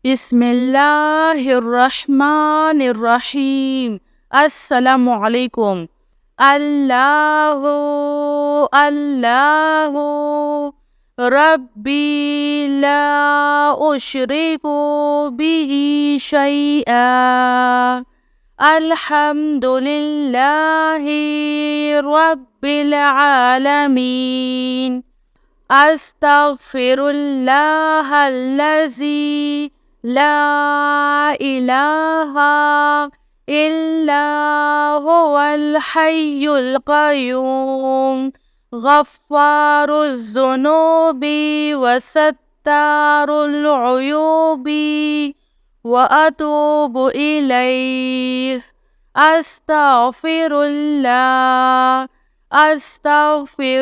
बिस्मिल्लाहिर्रहमानिर्रहीम। अस्सलामु अलैकुम। अल्लाहु अल्लाहु रब्बी ला उशरिकु बिही शैआ। अल्हम्दुलिल्लाहि रब्बिल आलमीन। अस्तगफिरुल्लाहल्लज़ी ला इलाहा इल्ला हुवल हय्युल क़य्यूम। गफ़्फ़ारुज़्ज़ुनूबि वसत्तारुल उयूबि व अतूबु इलैह। अस्तगफिरुल्लाह अस्तगफिरुल्लाह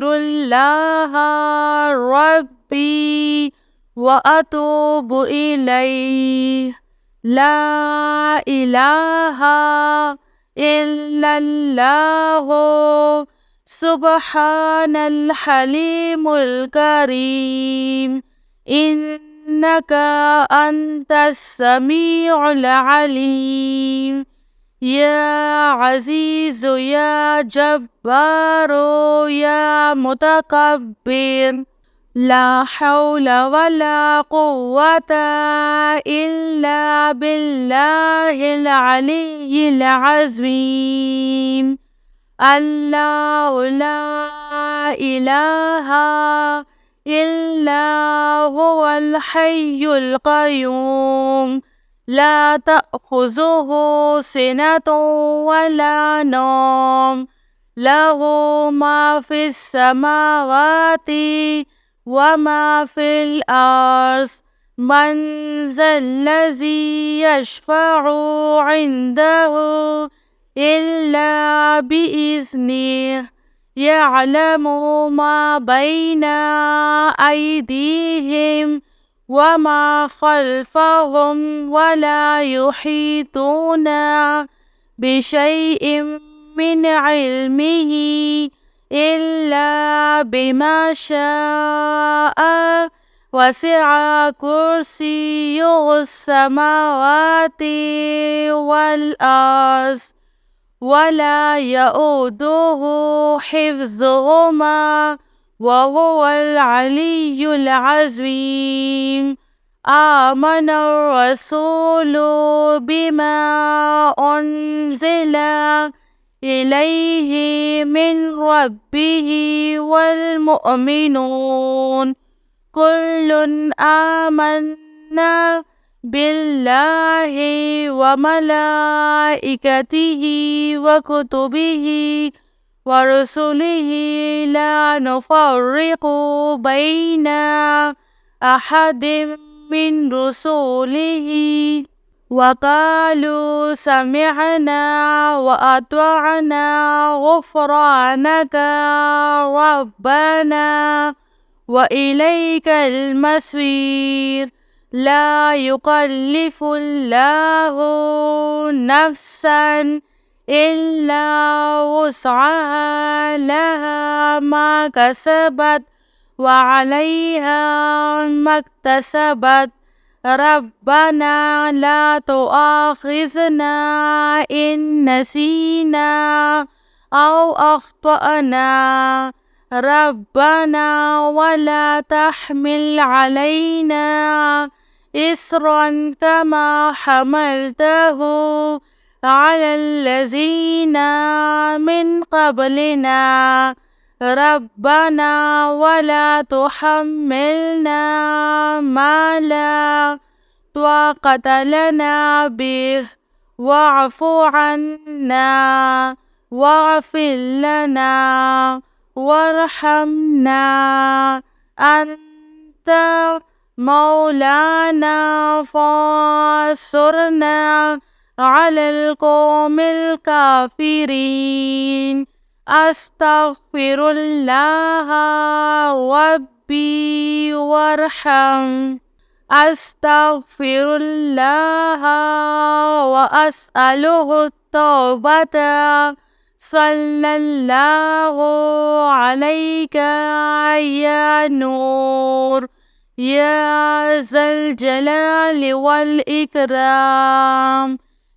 रब्बी व अतूबु इलैह। ला इलाहा इल्लल्लाहु सुब्हानल हलीमुल करीम। इन्नका अंतस समीउल अलीम। या अज़ीज़ु या जब्बारो या मुतकब्बिर। ला हौला वला कुव्वता इल्ला बिल्लाहिल अलिय्यिल अज़ीम। अल्लाहु ला इलाहा इल्ला हुवल हय्युल क़य्यूम। ला तअख़ुज़ुहु सिनतुन वला नौम। लहु मा फ़िस समावाति व मा फ़िल अर्ज़। मन ज़ल्लज़ी यशफ़अु इंदहु इल्ला बिइज़्निह। यअलमु मा बैना अयदीहिम व मा ख़ल्फ़हुम वला युहीतूना बिशैइन मिन इल्मिही इल्ला बिमा शाअ। वसिअ कुर्सियुहुस समावाति वल अर्ज़ वला यऊदुहु हिफ्ज़ुहुमा वहुवल अलिय्युल अज़ीम। आमनर रसूलु बिमा उन्ज़िला इलैहि मिन रब्बिही वल मुअमिनून कुल्लुन आमन्ना बिल्लाहि व मलाइकतिही व कुतुबिही व रुसुलिही ला नुफ़र्रिक़ु बैना अहदिम मिन रुसुलिही व क़ालू समिअना व अतअना ग़ुफ़्रानका रब्बना व इलैकल मसीर। ला युकल्लिफ़ुल्लाहु नफ़्सन इल्ला वुस्अहा लहा मा कसबत व अलैहा मक्तसबत। रब्बना ला तुआख़िज़ना इन नसीना औ अख़्तअना। रब्बना वला तहमिल अलैना इस्रन कमा हमलतहु अलल्लज़ीना मिन क़ब्लिना। रब्बना वला तुहम्मिलना मा ला ताक़त लना बिह वअफ़ु अन्ना वग़फ़िर लना वरहमना। अंत मौलाना फ़ांसुरना अलल क़ौमिल काफ़िरीन। अस्तग़फ़िरुल्लाह रब्बी वरहम। अस्तग़फ़िरुल्लाह व अस्अलुहु तौबता। सल्लल्लाहु अलैका या नूर يا ذا الجلال والإكرام.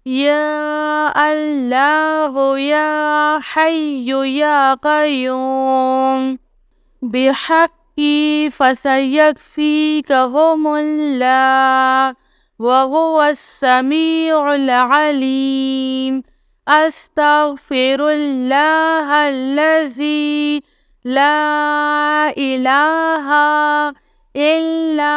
يا الله يا حي يا قيوم بحقي فسيكفيكهم الله وهو السميع العليم. أستغفر الله الذي لا إله إلا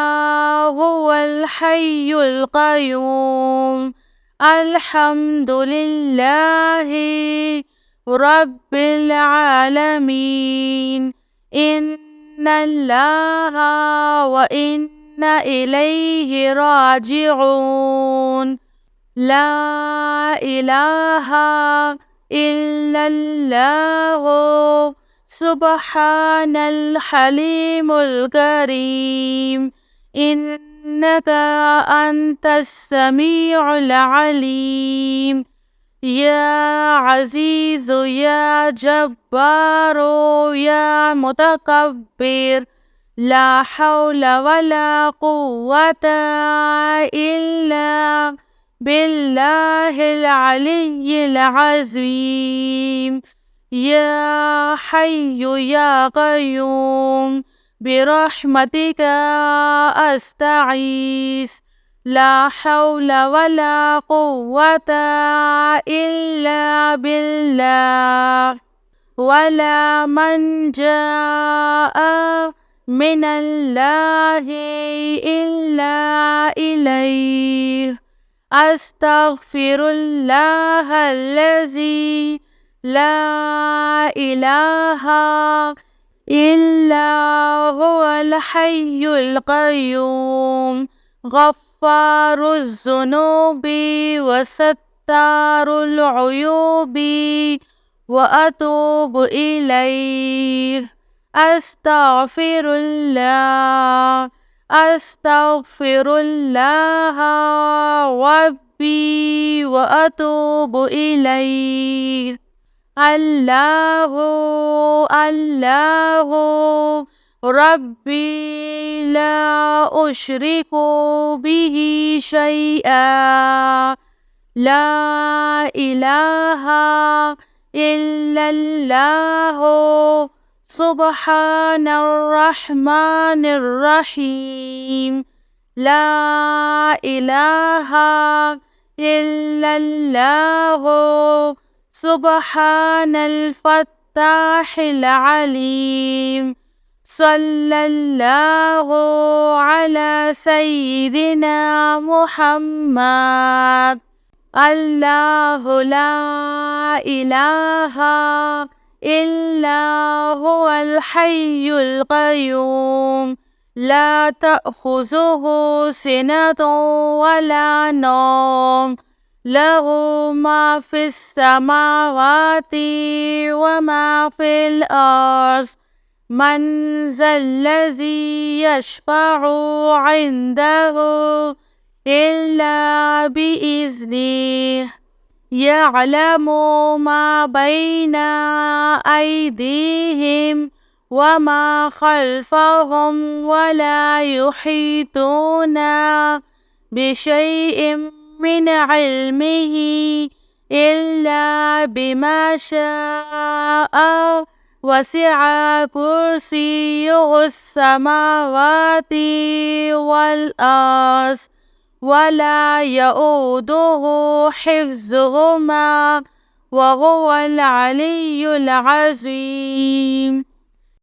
هو الحي القيوم. الحمد لله رب العالمين. إن الله وإنا إليه راجعون. لا إله إلا الله سبحان الحليم الكريم. إنك أنت السميع العليم. يا عزيز يا جبار يا متكبر لا حول ولا قوة إلا بالله العلي العظيم. يا حي يا قيوم برحمتك أستغيث. لا حول ولا قوة إلا بالله. ولا منجاء من الله إلا إليه. أستغفر الله الذي لا إله إلا هو الحي القيوم غفار الذنوب وستار العيوب وأتوب إليه. أستغفر الله أستغفر الله ربي وأتوب إليه. الله الله ربي لا أشرك به شيئا. لا إله إلا الله سبحان الرحمن الرحيم. لا إله إلا الله سبحان الفتاح العليم. صلى الله على سيدنا محمد. الله لا إله إلا هو الحي القيوم لا تأخذه سنة ولا نوم له ما في السماوات وما في الأرض. من ذا الذي يشفع عنده إلا بإذنه. يعلم ما بين أيديهم وما خلفهم ولا يحيطون بشيء من علمه إلا بما شاء. وسع كرسيه السماوات والأرض ولا يؤوده حفظهما وهو العلي العظيم.